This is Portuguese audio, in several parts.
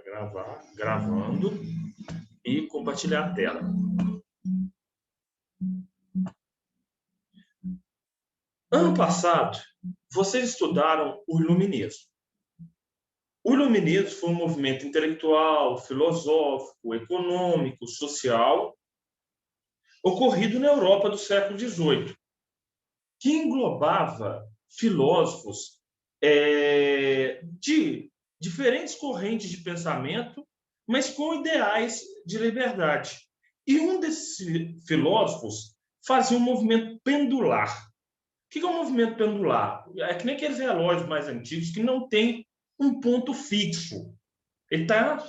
Gravar, gravando e compartilhar a tela. Ano passado, vocês estudaram o Iluminismo. O Iluminismo foi um movimento intelectual, filosófico, econômico, social, ocorrido na Europa do século XVIII, que englobava filósofos de diferentes correntes de pensamento, mas com ideais de liberdade. E um desses filósofos fazia um movimento pendular. O que é um movimento pendular? É que nem aqueles relógios mais antigos que não tem um ponto fixo. Ele está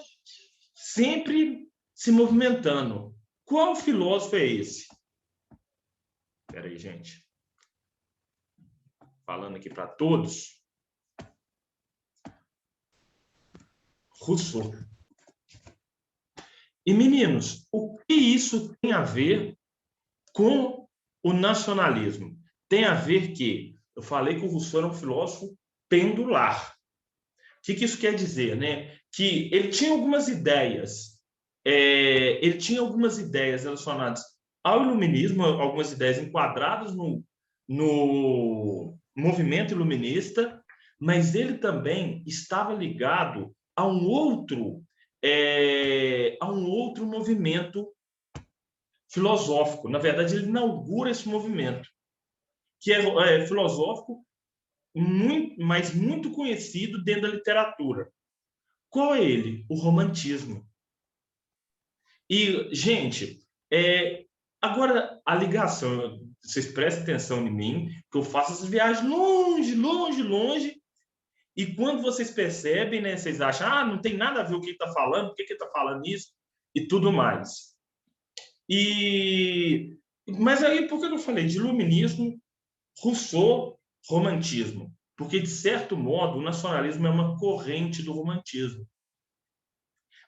sempre se movimentando. Qual filósofo é esse? Espera aí, gente. Falando aqui para todos. Rousseau. E, meninos, o que isso tem a ver com o nacionalismo? Tem a ver que, eu falei que o Rousseau era um filósofo pendular. O que isso quer dizer, né? Que ele tinha algumas ideias, relacionadas ao iluminismo, algumas ideias enquadradas no movimento iluminista, mas ele também estava ligado a um outro movimento filosófico. Na verdade, ele inaugura esse movimento, que é filosófico, mas muito conhecido dentro da literatura. Qual é ele? O romantismo. E, gente, agora a ligação, vocês prestem atenção em mim, que eu faço essas viagens longe, longe, longe, e quando vocês percebem, né, vocês acham, não tem nada a ver o que ele está falando, por que ele está falando isso, e tudo mais. Mas aí, por que eu falei de iluminismo, Rousseau, romantismo? Porque, de certo modo, o nacionalismo é uma corrente do romantismo.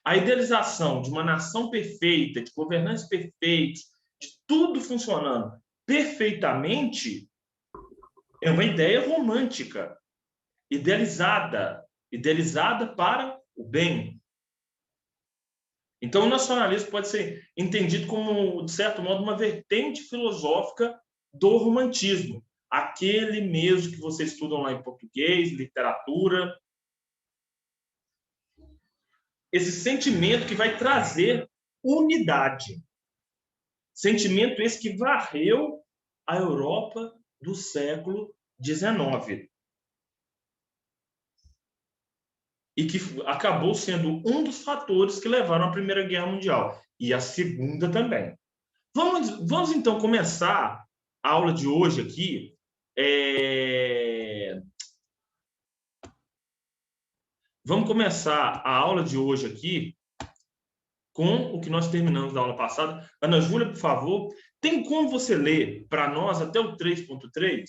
A idealização de uma nação perfeita, de governantes perfeitos, de tudo funcionando perfeitamente, é uma ideia romântica, idealizada para o bem. Então, o nacionalismo pode ser entendido como, de certo modo, uma vertente filosófica do romantismo, aquele mesmo que vocês estudam lá em português, literatura. Esse sentimento que vai trazer unidade. Sentimento esse que varreu a Europa do século XIX. E que acabou sendo um dos fatores que levaram à Primeira Guerra Mundial. E à Segunda também. Vamos então começar a aula de hoje aqui. Vamos começar a aula de hoje aqui com o que nós terminamos da aula passada. Ana Júlia, por favor, tem como você ler para nós até o 3.3?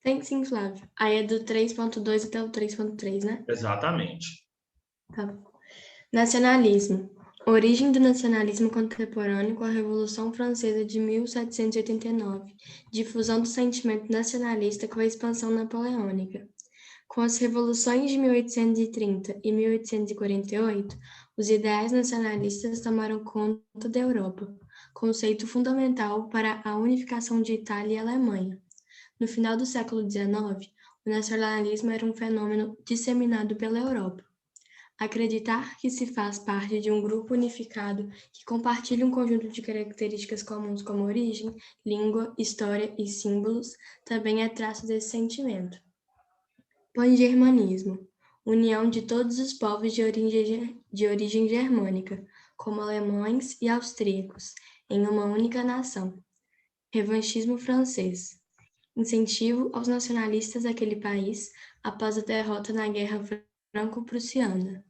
Tem sim, Flávio. Aí é do 3.2 até o 3.3, né? Exatamente. Tá. Nacionalismo. Origem do nacionalismo contemporâneo com a Revolução Francesa de 1789. Difusão do sentimento nacionalista com a expansão napoleônica. Com as revoluções de 1830 e 1848, os ideais nacionalistas tomaram conta da Europa, conceito fundamental para a unificação de Itália e Alemanha. No final do século XIX, o nacionalismo era um fenômeno disseminado pela Europa. Acreditar que se faz parte de um grupo unificado que compartilha um conjunto de características comuns como origem, língua, história e símbolos também é traço desse sentimento. Pan-germanismo, união de todos os povos de origem germânica, como alemães e austríacos, em uma única nação. Revanchismo francês, incentivo aos nacionalistas daquele país após a derrota na Guerra Franco-Prussiana.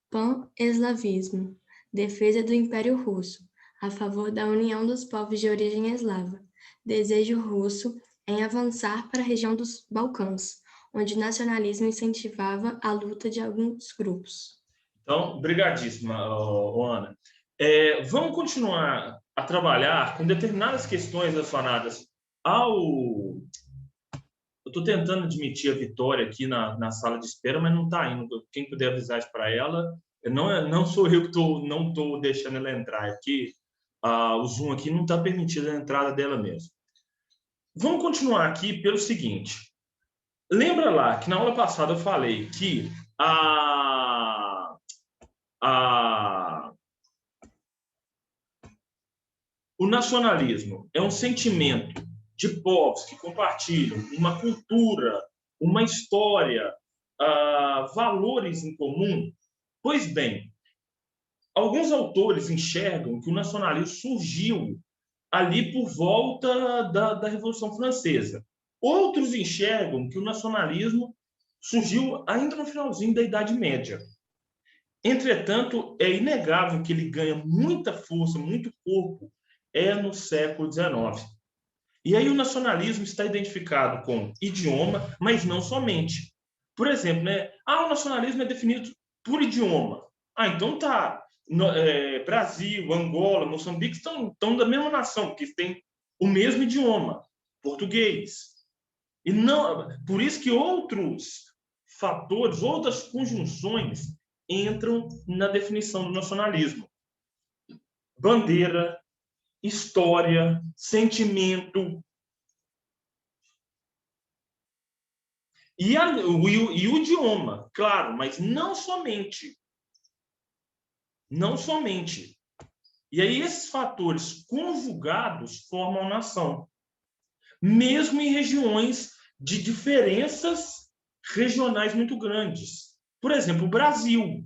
Pan-eslavismo, defesa do Império Russo, a favor da união dos povos de origem eslava. Desejo russo em avançar para a região dos Balcãs, onde o nacionalismo incentivava a luta de alguns grupos. Então, brigadíssima, Ana. Vamos continuar a trabalhar com determinadas questões relacionadas ao Eu estou tentando admitir a Vitória aqui na sala de espera, mas não está indo. Quem puder avisar isso para ela, não sou eu que não estou deixando ela entrar, é porque o Zoom aqui não está permitindo a entrada dela mesmo. Vamos continuar aqui pelo seguinte. Lembra lá que na aula passada eu falei que o nacionalismo é um sentimento de povos que compartilham uma cultura, uma história, valores em comum. Pois bem, alguns autores enxergam que o nacionalismo surgiu ali por volta da Revolução Francesa. Outros enxergam que o nacionalismo surgiu ainda no finalzinho da Idade Média. Entretanto, é inegável que ele ganha muita força, muito corpo, no século XIX. E aí o nacionalismo está identificado com idioma, mas não somente. Por exemplo, né? O nacionalismo é definido por idioma. Então tá. Brasil, Angola, Moçambique estão da mesma nação, porque têm o mesmo idioma, português. E não, por isso que outros fatores, outras conjunções entram na definição do nacionalismo. Bandeira, história, sentimento. E o idioma, claro, mas não somente. Não somente. E aí esses fatores conjugados formam a nação. Mesmo em regiões de diferenças regionais muito grandes. Por exemplo, o Brasil.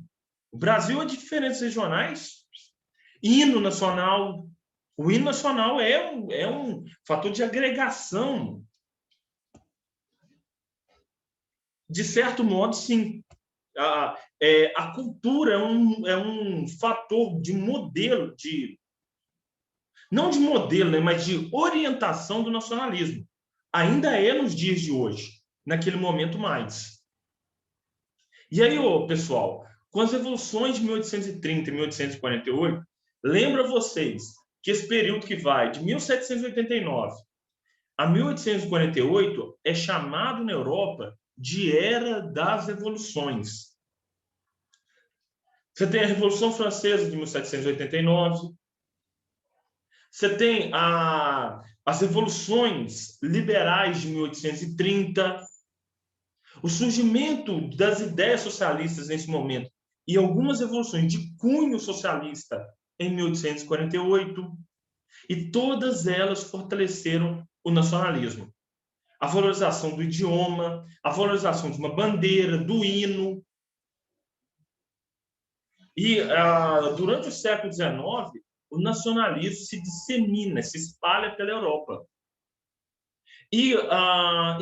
O Brasil é de diferenças regionais. Hino nacional. O hino nacional é um fator de agregação. De certo modo, sim. A cultura é um fator de modelo, não de modelo, né, mas de orientação do nacionalismo. Ainda é nos dias de hoje, naquele momento mais. E aí, pessoal, com as revoluções de 1830 e 1848, lembra vocês que esse período que vai de 1789 a 1848 é chamado na Europa de Era das Revoluções. Você tem a Revolução Francesa de 1789, você tem as revoluções liberais de 1830, o surgimento das ideias socialistas nesse momento e algumas revoluções de cunho socialista em 1848, e todas elas fortaleceram o nacionalismo. A valorização do idioma, a valorização de uma bandeira, do hino. E durante o século XIX, o nacionalismo se dissemina, se espalha pela Europa. E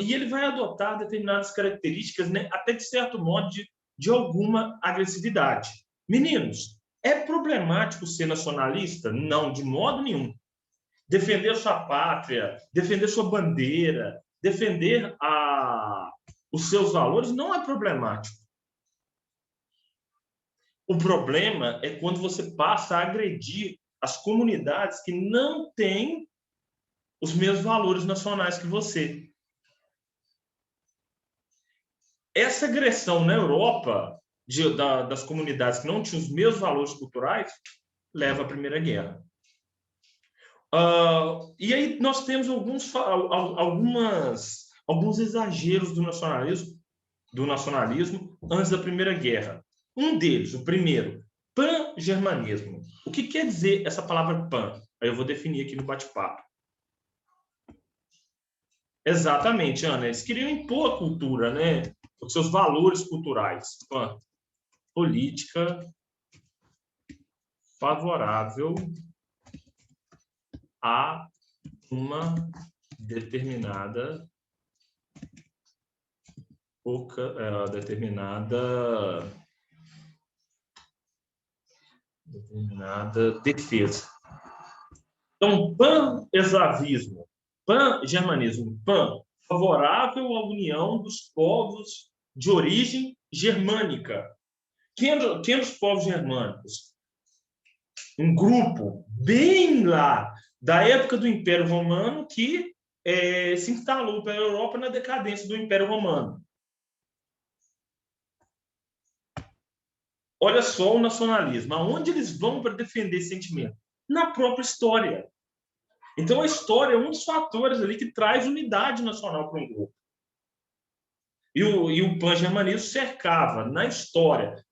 ele vai adotar determinadas características, né, até de certo modo, de alguma agressividade. Meninos, é problemático ser nacionalista? Não, de modo nenhum. Defender sua pátria, defender sua bandeira, defender os seus valores não é problemático. O problema é quando você passa a agredir as comunidades que não têm os mesmos valores nacionais que você. Essa agressão na Europa das comunidades que não tinham os mesmos valores culturais leva à Primeira Guerra. E aí nós temos alguns exageros do nacionalismo antes da Primeira Guerra. Um deles, o primeiro, pan-germanismo. O que quer dizer essa palavra pan? Aí eu vou definir aqui no bate-papo. Exatamente, Ana. Eles queriam impor a cultura, né? Os seus valores culturais. Pan. Política favorável a uma determinada defesa. Então, pan-eslavismo, pan-germanismo, pan, favorável à união dos povos de origem germânica. Quem eram os povos germânicos? Um grupo bem lá da época do Império Romano que se instalou pela Europa na decadência do Império Romano. Olha só o nacionalismo, aonde eles vão para defender esse sentimento? Na própria história. Então, a história é um dos fatores ali que traz unidade nacional para um grupo. E o pan-germanismo cercava na história,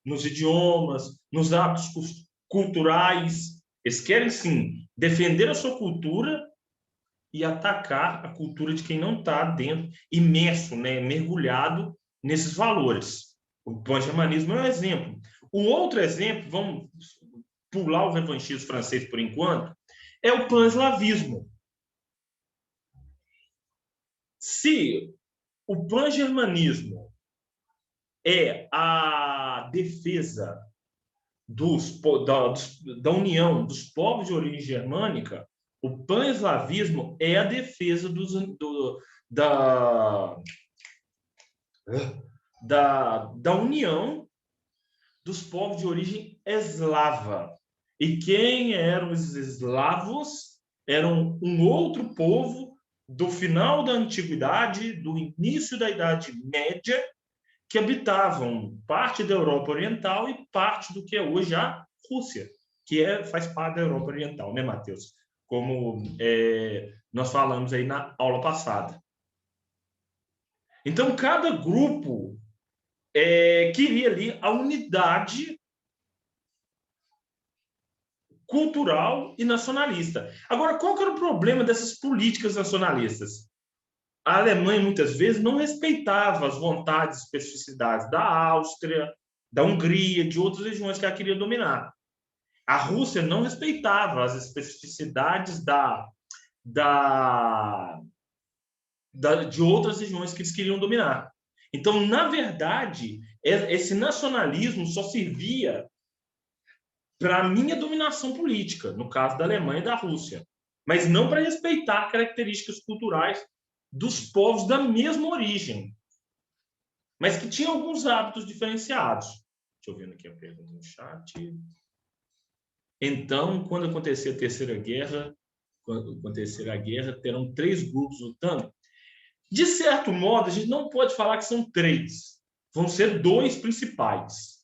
nos idiomas, nos hábitos culturais. Eles querem, sim, defender a sua cultura e atacar a cultura de quem não está dentro, imerso, né, mergulhado nesses valores. O pan-germanismo é um exemplo. O outro exemplo, vamos pular o revanchismo francês por enquanto, é o pan-eslavismo. Se o pan-germanismo é a defesa da união dos povos de origem germânica, o pan-eslavismo é a defesa da união dos povos de origem eslava. E quem eram os eslavos? Eram um outro povo do final da Antiguidade, do início da Idade Média, que habitavam parte da Europa Oriental e parte do que é hoje a Rússia, que faz parte da Europa Oriental, né, Matheus? Como nós falamos aí na aula passada. Então, cada grupo queria ali a unidade cultural e nacionalista. Agora, qual que era o problema dessas políticas nacionalistas? A Alemanha, muitas vezes, não respeitava as vontades e especificidades da Áustria, da Hungria, de outras regiões que ela queria dominar. A Rússia não respeitava as especificidades de outras regiões que eles queriam dominar. Então, na verdade, esse nacionalismo só servia para a minha dominação política, no caso da Alemanha e da Rússia, mas não para respeitar características culturais dos povos da mesma origem, mas que tinham alguns hábitos diferenciados. Deixa eu ver aqui a pergunta no chat. Então, quando acontecer a Terceira Guerra, terão 3 grupos lutando? De certo modo, a gente não pode falar que são 3. Vão ser 2 principais.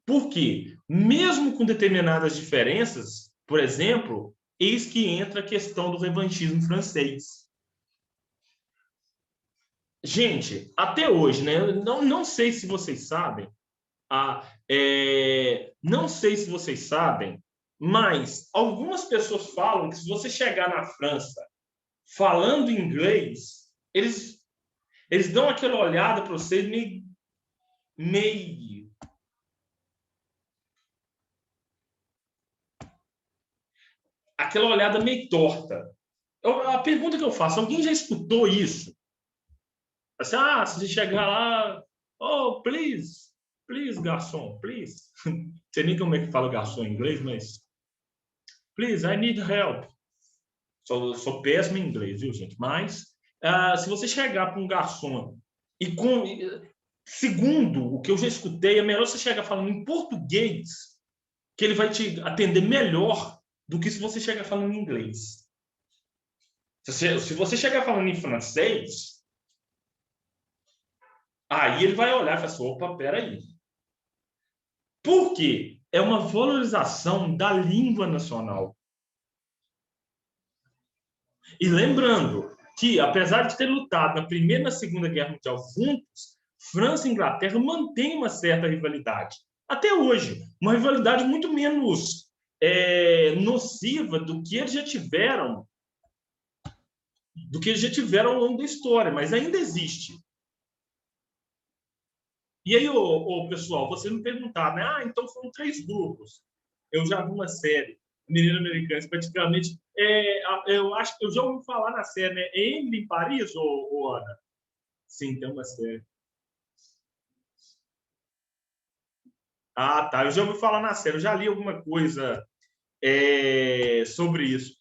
Por quê? Mesmo com determinadas diferenças, por exemplo, eis que entra a questão do revanchismo francês. Gente, até hoje, né? Não sei se vocês sabem, mas algumas pessoas falam que se você chegar na França falando inglês, eles dão aquela olhada para você meio aquela olhada meio torta. A pergunta que eu faço, alguém já escutou isso? Assim, se você chegar lá, oh, please, garçom, please. Não sei nem como é que fala garçom em inglês, mas please, I need help. Sou péssimo em inglês, viu, gente? Mas se você chegar para um garçom segundo o que eu já escutei, é melhor você chegar falando em português, que ele vai te atender melhor do que se você chegar falando em inglês. Se você chegar falando em francês, aí ele vai olhar e falar assim, opa, peraí. Por quê? É uma valorização da língua nacional. E lembrando que, apesar de ter lutado na Primeira e na Segunda Guerra Mundial juntos, França e Inglaterra mantêm uma certa rivalidade. Até hoje, uma rivalidade muito menos nociva do que eles já tiveram ao longo da história, mas ainda existe. E aí, pessoal, vocês me perguntaram, né? Então foram 3 grupos. Eu já vi uma série, Menino Americano, praticamente. Eu acho que eu já ouvi falar na série, né? Emily em Paris, ou Ana? Sim, tem uma série. Tá. Eu já ouvi falar na série, eu já li alguma coisa sobre isso.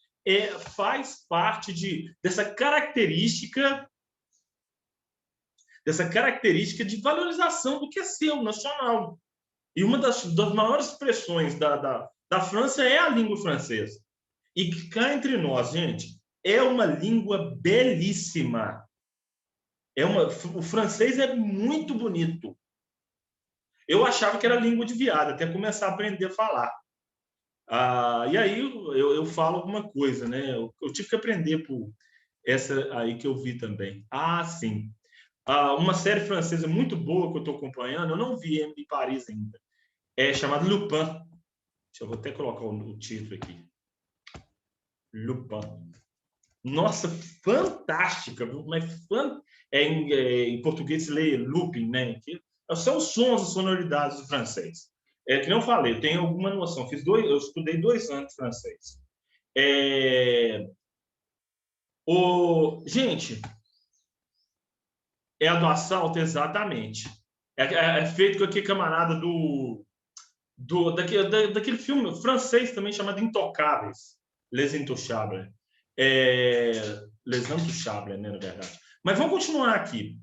Faz parte dessa característica de valorização do que é seu, nacional. E uma das maiores expressões da França é a língua francesa. E que cá entre nós, gente, é uma língua belíssima. O francês é muito bonito. Eu achava que era língua de viado, até começar a aprender a falar. E aí eu falo alguma coisa, né? Eu tive que aprender por essa aí que eu vi também. Sim. Uma série francesa muito boa que eu estou acompanhando, eu não vi em Paris ainda, é chamada Lupin. Eu vou até colocar o título aqui. Lupin. Nossa, fantástica, viu? Mas em português se lê looping, né? Que são os sons e sonoridades do francês. Que não falei, eu tenho alguma noção. Eu estudei 2 anos francês. Gente, é a do assalto, exatamente. É feito com aquele camarada daquele filme francês também chamado Intocáveis, Les Intouchables. Les Intouchables, né, na verdade. Mas vamos continuar aqui.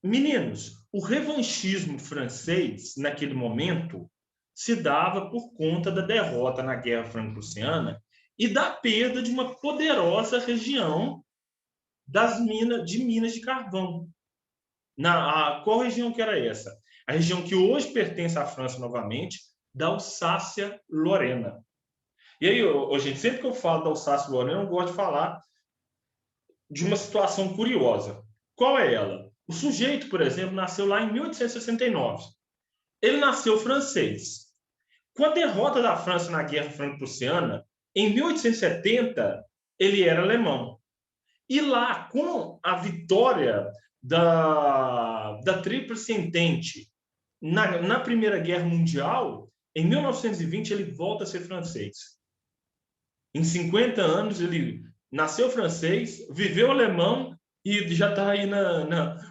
Meninos, o revanchismo francês, naquele momento, se dava por conta da derrota na Guerra Franco-Prussiana e da perda de uma poderosa região de Minas de Carvão. Qual região que era essa? A região que hoje pertence à França novamente, da Alsácia-Lorena. E aí, gente, sempre que eu falo da Alsácia-Lorena, eu gosto de falar de uma situação curiosa. Qual é ela? O sujeito, por exemplo, nasceu lá em 1869. Ele nasceu francês. Com a derrota da França na Guerra Franco-Prussiana, em 1870, ele era alemão. E lá, com a vitória da Tríplice Entente na Primeira Guerra Mundial, em 1920, ele volta a ser francês. Em 50 anos, ele nasceu francês, viveu alemão e já está aí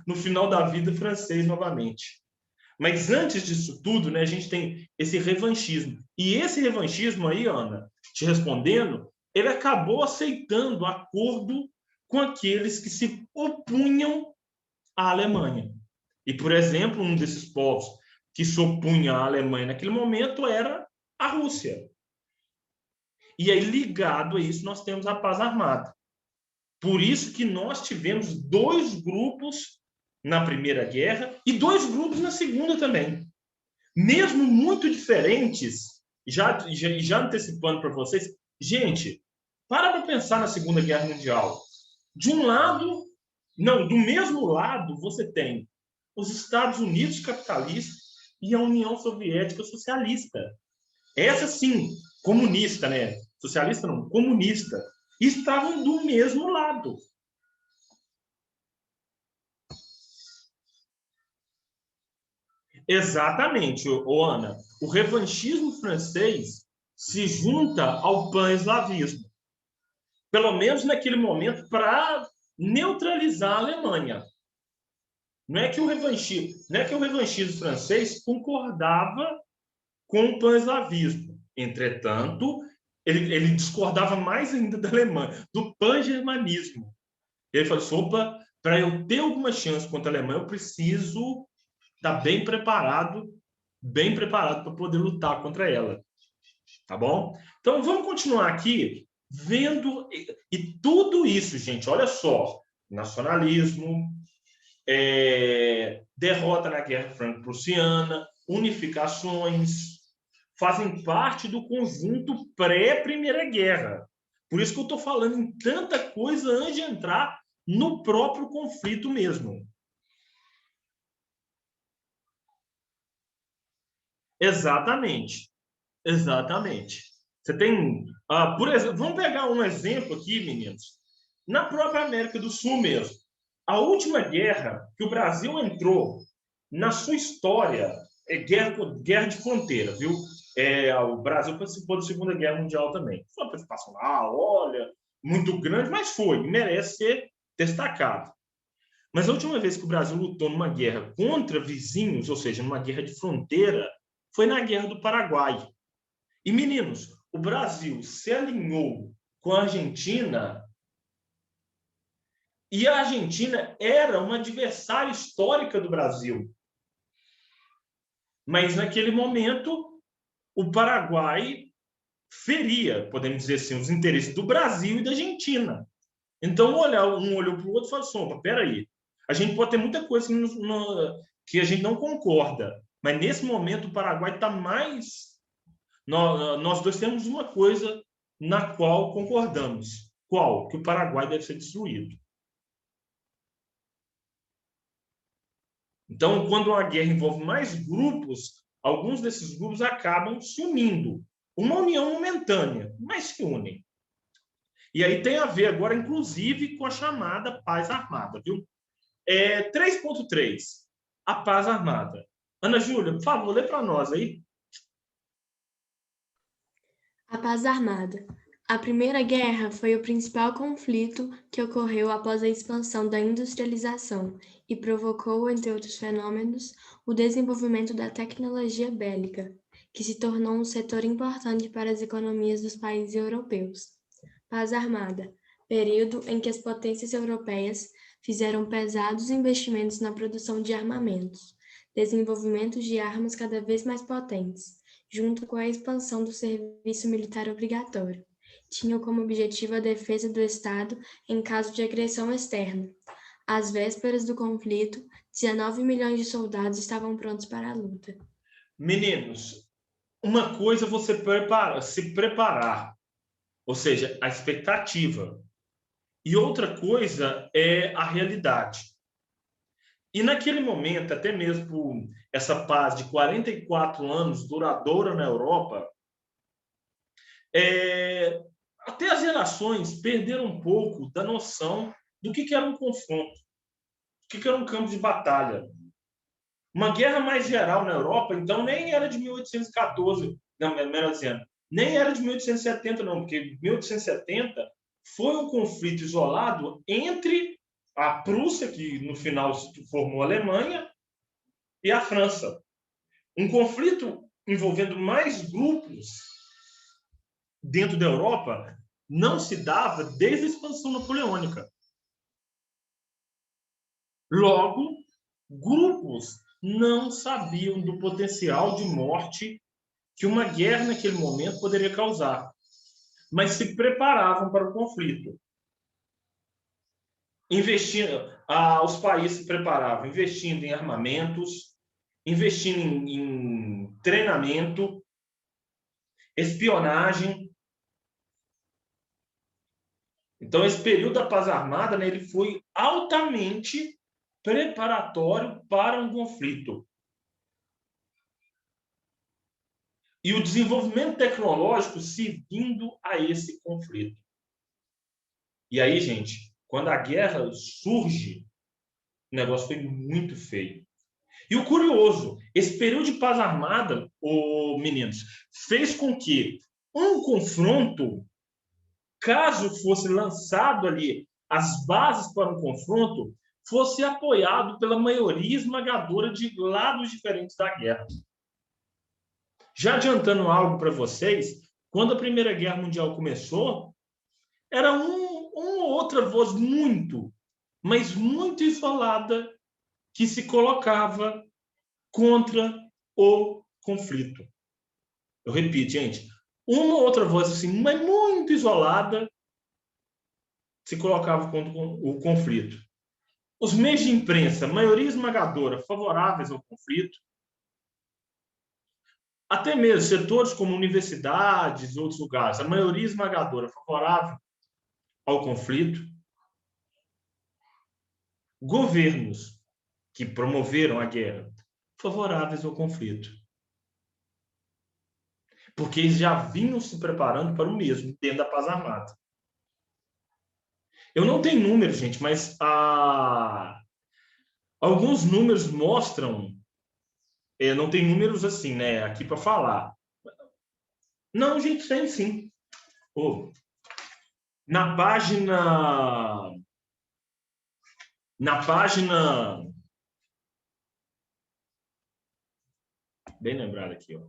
no final da vida francês novamente. Mas antes disso tudo, né, a gente tem esse revanchismo. E esse revanchismo aí, Ana, te respondendo, ele acabou aceitando acordo com aqueles que se opunham à Alemanha. E, por exemplo, um desses povos que se opunha à Alemanha naquele momento era a Rússia. E aí, ligado a isso, nós temos a paz armada. Por isso que nós tivemos 2 grupos na Primeira Guerra e 2 grupos na Segunda também. Mesmo muito diferentes, já antecipando para vocês, gente, para pensar na Segunda Guerra Mundial. De um lado, não, do mesmo lado, você tem os Estados Unidos capitalistas e a União Soviética socialista. Essa sim, comunista, né? Socialista não, comunista. Estavam do mesmo lado. Exatamente, Ana. O revanchismo francês se junta ao pan-eslavismo. Pelo menos naquele momento, para neutralizar a Alemanha. Não é que o revanchismo francês concordava com o pan-eslavismo. Entretanto, ele discordava mais ainda da Alemanha, do pan-germanismo. Ele falou assim, opa, para eu ter alguma chance contra a Alemanha, eu preciso estar bem preparado para poder lutar contra ela. Tá bom? Então, vamos continuar aqui vendo... E tudo isso, gente, olha só. Nacionalismo, derrota na Guerra Franco-Prussiana, unificações, fazem parte do conjunto pré-Primeira Guerra. Por isso que eu estou falando em tanta coisa antes de entrar no próprio conflito mesmo. Exatamente. Exatamente. Você tem... por exemplo, vamos pegar um exemplo aqui, meninos. Na própria América do Sul mesmo. A última guerra que o Brasil entrou na sua história é guerra de fronteira, viu? O Brasil participou da Segunda Guerra Mundial também. Foi uma participação, olha, muito grande, mas foi, merece ser destacado. Mas a última vez que o Brasil lutou numa guerra contra vizinhos, ou seja, numa guerra de fronteira, foi na Guerra do Paraguai. E, meninos, o Brasil se alinhou com a Argentina e a Argentina era uma adversária histórica do Brasil. Mas, naquele momento, o Paraguai feria, podemos dizer assim, os interesses do Brasil e da Argentina. Então, um olhou para o outro e falou assim, opa, peraí, a gente pode ter muita coisa que a gente não concorda, mas nesse momento o Paraguai está mais... Nós dois temos uma coisa na qual concordamos. Qual? Que o Paraguai deve ser destruído. Então, quando uma guerra envolve mais grupos, alguns desses grupos acabam se unindo. Uma união momentânea, mas se unem. E aí tem a ver agora, inclusive, com a chamada paz armada, viu? 3.3, a paz armada. Ana Júlia, por favor, lê para nós aí. A paz armada. A Primeira Guerra foi o principal conflito que ocorreu após a expansão da industrialização e provocou, entre outros fenômenos, o desenvolvimento da tecnologia bélica, que se tornou um setor importante para as economias dos países europeus. Paz armada. Período em que as potências europeias fizeram pesados investimentos na produção de armamentos, desenvolvimento de armas cada vez mais potentes, junto com a expansão do serviço militar obrigatório. Tinham como objetivo a defesa do Estado em caso de agressão externa. Às vésperas do conflito, 19 milhões de soldados estavam prontos para a luta. Meninos, uma coisa é você se preparar, ou seja, a expectativa. E outra coisa é a realidade. E naquele momento, até mesmo essa paz de 44 anos duradoura na Europa, até as gerações perderam um pouco da noção do que era um confronto, do que era um campo de batalha. Uma guerra mais geral na Europa, então, nem era de 1814, não, melhor dizendo, nem era de 1870, não, porque 1870 foi um conflito isolado entre a Prússia, que no final se formou a Alemanha, e a França. Um conflito envolvendo mais grupos dentro da Europa não se dava desde a expansão napoleônica. Logo, grupos não sabiam do potencial de morte que uma guerra naquele momento poderia causar, mas se preparavam para o conflito. Os países se preparavam investindo em armamentos, investindo em treinamento, espionagem. Então, esse período da paz armada, né, ele foi altamente preparatório para um conflito. E o desenvolvimento tecnológico seguindo a esse conflito. E aí, gente, quando a guerra surge, o negócio foi muito feio. E o curioso, esse período de paz armada, meninos, fez com que um confronto, caso fosse lançado ali as bases para um confronto, fosse apoiado pela maioria esmagadora de lados diferentes da guerra. Já adiantando algo para vocês, quando a Primeira Guerra Mundial começou, era uma ou outra voz muito, mas muito isolada, que se colocava contra o conflito. Eu repito, gente, uma ou outra voz assim, mas muito isolada, se colocava contra o conflito. Os meios de imprensa, maioria esmagadora, favoráveis ao conflito. Até mesmo setores como universidades, outros lugares, a maioria esmagadora favorável ao conflito. Governos que promoveram a guerra, favoráveis ao conflito. Porque eles já vinham se preparando para o mesmo, dentro da paz armada. Eu não tenho números, gente, mas alguns números mostram... não tem números assim, né, aqui para falar. Não, gente, tem sim. Na página... Bem lembrado aqui, ó.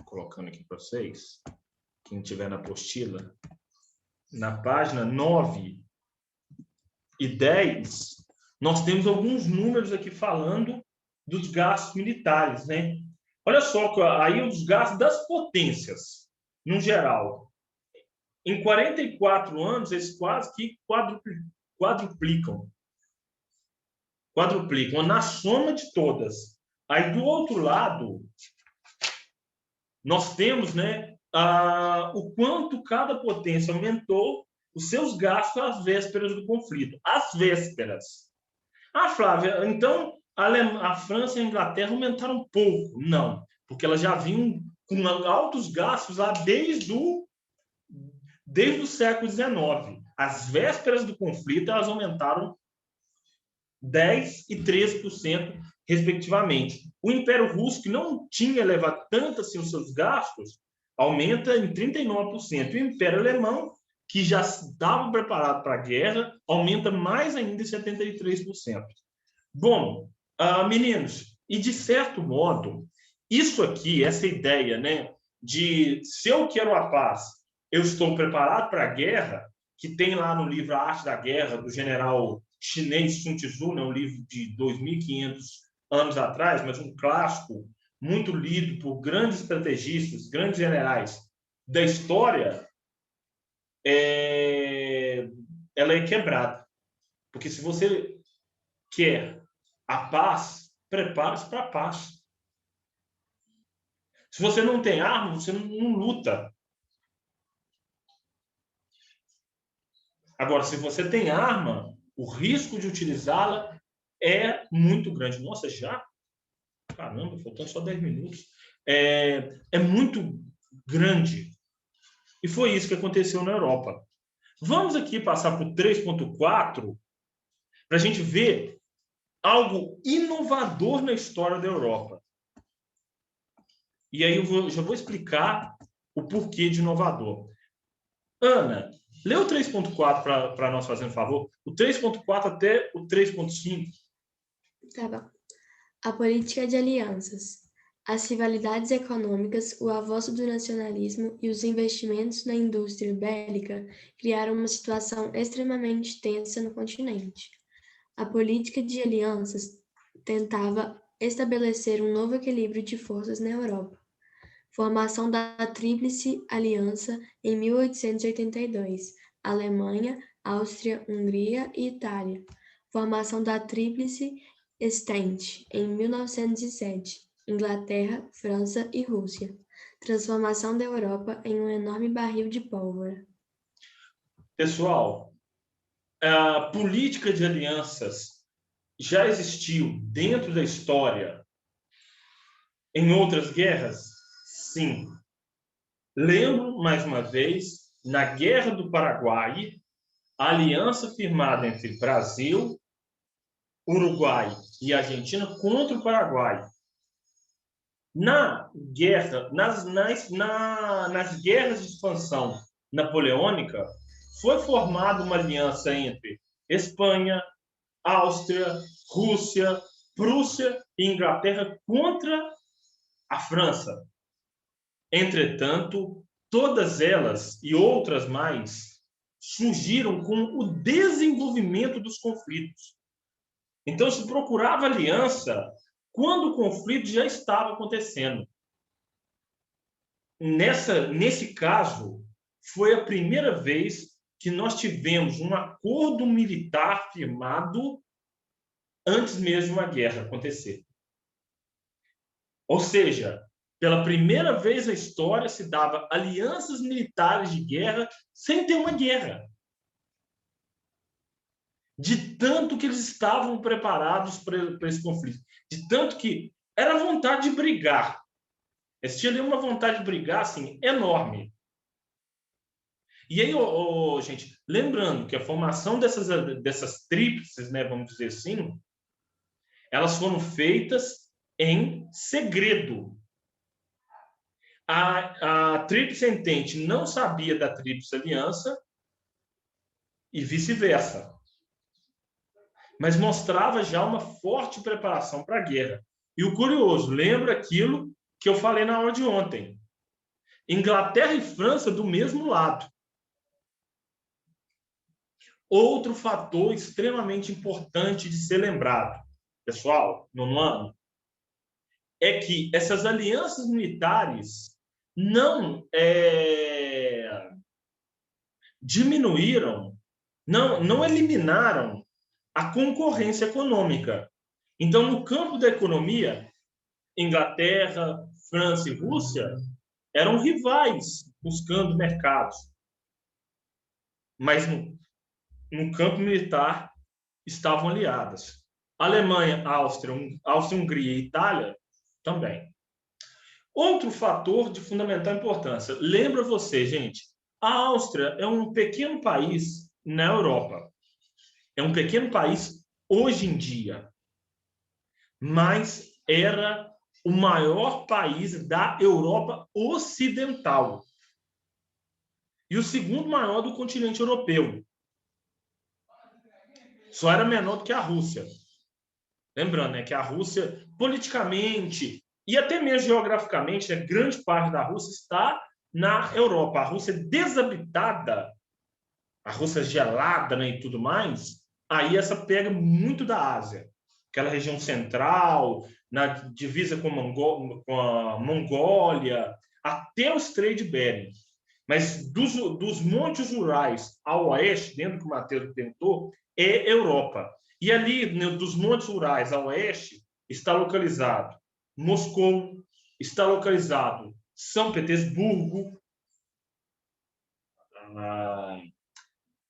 Colocando aqui para vocês, quem tiver na apostila, na página 9 e 10, nós temos alguns números aqui falando dos gastos militares, né? Olha só, aí os gastos das potências. no geral. Em 44 anos, eles quase que quadruplicam na soma de todas. Aí, do outro lado, nós temos, né, o quanto cada potência aumentou os seus gastos às vésperas do conflito. Às vésperas. Ah, Flávia, então a França e a Inglaterra aumentaram um pouco. Não, porque elas já vinham com altos gastos lá desde o século XIX. Às vésperas do conflito, elas aumentaram 10% e 13%, respectivamente. O Império Russo, que não tinha elevado tanto assim os seus gastos, aumenta em 39%. E o Império Alemão, que já estava preparado para a guerra, aumenta mais ainda em 73%. Bom, meninos, e de certo modo, isso aqui, essa ideia, né, de se eu quero a paz, eu estou preparado para a guerra, que tem lá no livro A Arte da Guerra, do general chinês Sun Tzu, né, um livro de 2.500 anos atrás, mas um clássico muito lido por grandes estrategistas, grandes generais da história, ela é quebrada. Porque se você quer a paz, prepare-se para a paz. Se você não tem arma, você não luta. Agora, se você tem arma, o risco de utilizá-la é muito grande. Nossa, já? Caramba, faltando só 10 minutos. É muito grande. E foi isso que aconteceu na Europa. Vamos aqui passar para o 3.4 para a gente ver algo inovador na história da Europa. E aí já vou explicar o porquê de inovador. Ana, lê o 3.4 para nós, fazendo favor. O 3.4 até o 3.5. Tá bom. A política de alianças. As rivalidades econômicas, o avanço do nacionalismo e os investimentos na indústria bélica criaram uma situação extremamente tensa no continente. A política de alianças tentava estabelecer um novo equilíbrio de forças na Europa. Formação da Tríplice Aliança em 1882, Alemanha, Áustria, Hungria e Itália. Formação da Tríplice Entente em 1907, Inglaterra, França e Rússia. Transformação da Europa em um enorme barril de pólvora. Pessoal, a política de alianças já existiu dentro da história em outras guerras? Sim. Lembro, mais uma vez, na Guerra do Paraguai, a aliança firmada entre Brasil, Uruguai e Argentina contra o Paraguai. Nas guerras de expansão napoleônica, foi formada uma aliança entre Espanha, Áustria, Rússia, Prússia e Inglaterra contra a França. Entretanto, todas elas e outras mais surgiram com o desenvolvimento dos conflitos. Então, se procurava aliança quando o conflito já estava acontecendo. Nesse caso, foi a primeira vez que nós tivemos um acordo militar firmado antes mesmo da guerra acontecer. Ou seja, pela primeira vez na história se dava alianças militares de guerra sem ter uma guerra. De tanto que eles estavam preparados para esse conflito. De tanto que era vontade de brigar. Eles tinham ali uma vontade de brigar assim, enorme. E aí, gente, lembrando que a formação dessas tríplices, né, vamos dizer assim, elas foram feitas em segredo. A Tríplice Entente não sabia da Tríplice Aliança e vice-versa. Mas mostrava já uma forte preparação para a guerra. E o curioso, lembra aquilo que eu falei na aula de ontem. Inglaterra e França do mesmo lado. Outro fator extremamente importante de ser lembrado, pessoal, no ano, é que essas alianças militares não diminuíram, não eliminaram a concorrência econômica. Então, no campo da economia, Inglaterra, França e Rússia eram rivais buscando mercados. Mas no campo militar estavam aliadas. Alemanha, Áustria, Hungria e Itália também. Outro fator de fundamental importância. Lembra você, gente, a Áustria é um pequeno país na Europa. É um pequeno país hoje em dia, mas era o maior país da Europa Ocidental e o segundo maior do continente europeu. Só era menor do que a Rússia. Lembrando, né, que a Rússia, politicamente e até mesmo geograficamente, né, grande parte da Rússia está na Europa. A Rússia desabitada, a Rússia gelada, né, e tudo mais, aí essa pega muito da Ásia. Aquela região central, na divisa com a Mongólia, até o Estreito de Bering. Mas dos Montes Urais ao oeste, dentro do que o Matheus tentou, é Europa. E ali, dos Montes Urais ao oeste, está localizado Moscou, está localizado São Petersburgo,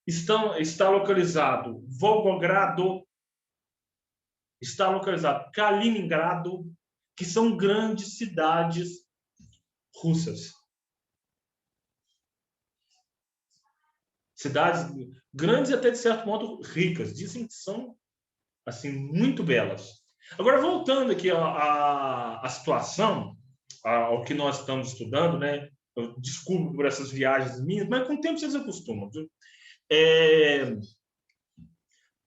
está localizado Volgogrado, está localizado Kaliningrado, que são grandes cidades russas. Cidades grandes e até, de certo modo, ricas. Dizem que são assim, muito belas. Agora, voltando aqui à situação, ao que nós estamos estudando, né? Eu descubro por essas viagens minhas, mas com o tempo vocês acostumam.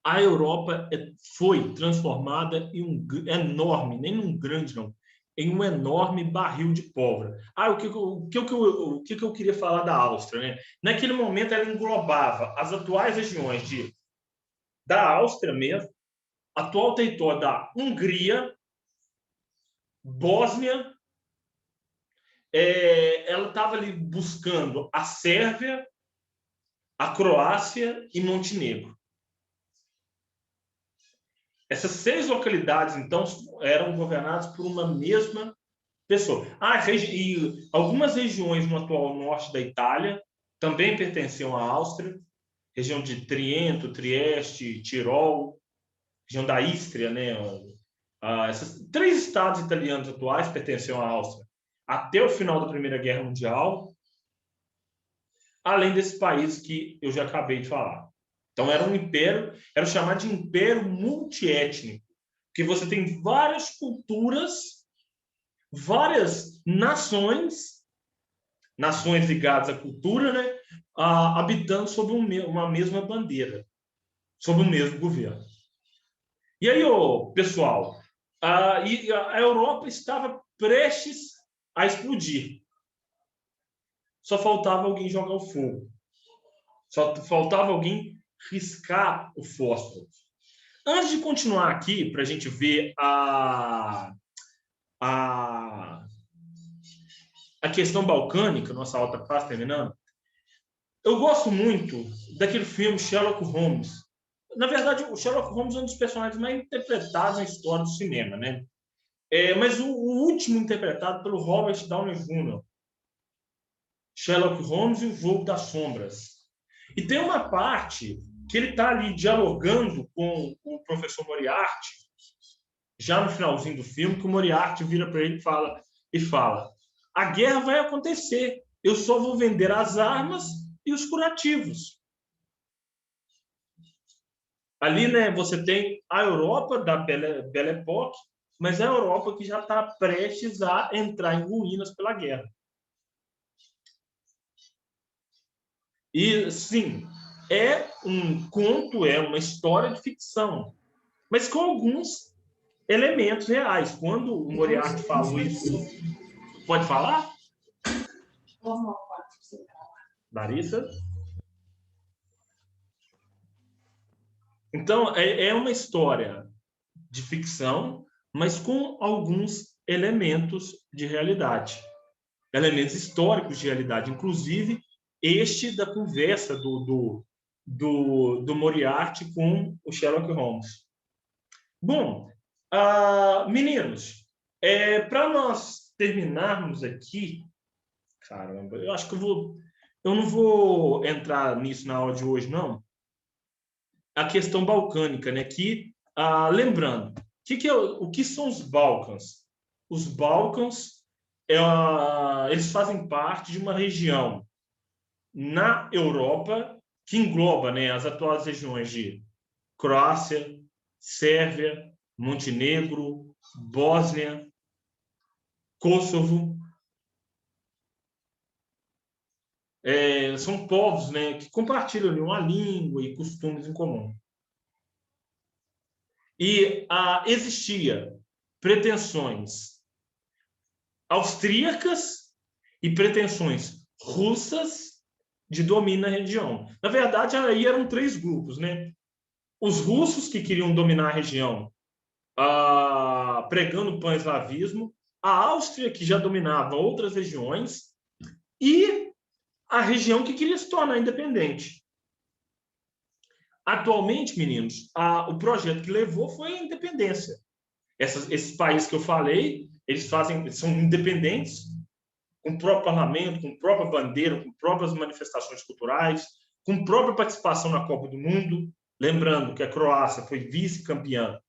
A Europa foi transformada em um enorme, nem um grande, não, em um enorme barril de pólvora. O que eu queria falar da Áustria, né? Naquele momento, ela englobava as atuais regiões da Áustria mesmo, atual território da Hungria, Bósnia, ela estava ali buscando a Sérvia, a Croácia e Montenegro. Essas 6 localidades, então, eram governadas por uma mesma pessoa. E algumas regiões no atual norte da Itália também pertenciam à Áustria, região de Triento, Trieste, Tirol, região da Ístria, né? Esses 3 estados italianos atuais pertenciam à Áustria até o final da Primeira Guerra Mundial, além desses países que eu já acabei de falar. Então, era um império, era chamado de império multiétnico, que você tem várias culturas, várias nações ligadas à cultura, né, habitando sob uma mesma bandeira, sob o mesmo governo. E aí, pessoal, a Europa estava prestes a explodir. Só faltava alguém jogar o fogo. Só faltava alguém riscar o fósforo. Antes de continuar aqui, para a gente ver a questão balcânica, nossa aula está quase terminando, eu gosto muito daquele filme Sherlock Holmes. Na verdade, o Sherlock Holmes é um dos personagens mais interpretados na história do cinema, né? Mas o último interpretado pelo Robert Downey Jr., Sherlock Holmes e o Jogo das Sombras. E tem uma parte que ele está ali dialogando com o professor Moriarty, já no finalzinho do filme, que o Moriarty vira para ele e fala: a guerra vai acontecer, eu só vou vender as armas e os curativos. Ali, né, você tem a Europa da Belle Époque, mas é a Europa que já está prestes a entrar em ruínas pela guerra. E, sim, é um conto, é uma história de ficção, mas com alguns elementos reais. Quando o Moriarty falou isso... Pode falar? Larissa? Então, é uma história de ficção, mas com alguns elementos de realidade. elementos históricos de realidade, inclusive este da conversa do Moriarty com o Sherlock Holmes. Bom, meninos, para nós terminarmos aqui, caramba, eu acho que eu não vou entrar nisso na aula de hoje, não. A questão balcânica, né? Lembrando, o que são os Balcãs? Os Balcãs, eles fazem parte de uma região na Europa que engloba, né, as atuais regiões de Croácia, Sérvia, Montenegro, Bósnia, Kosovo. São povos, né, que compartilham uma língua e costumes em comum. E existia pretensões austríacas e pretensões russas de domínio na região. Na verdade, aí eram 3 grupos, né? Os russos, que queriam dominar a região, pregando o pan-eslavismo, a Áustria, que já dominava outras regiões, e a região que queria se tornar independente. Atualmente, meninos, o projeto que levou foi a independência. Esses países que eu falei, eles são independentes, com o próprio parlamento, com a própria bandeira, com próprias manifestações culturais, com própria participação na Copa do Mundo. Lembrando que a Croácia foi vice-campeã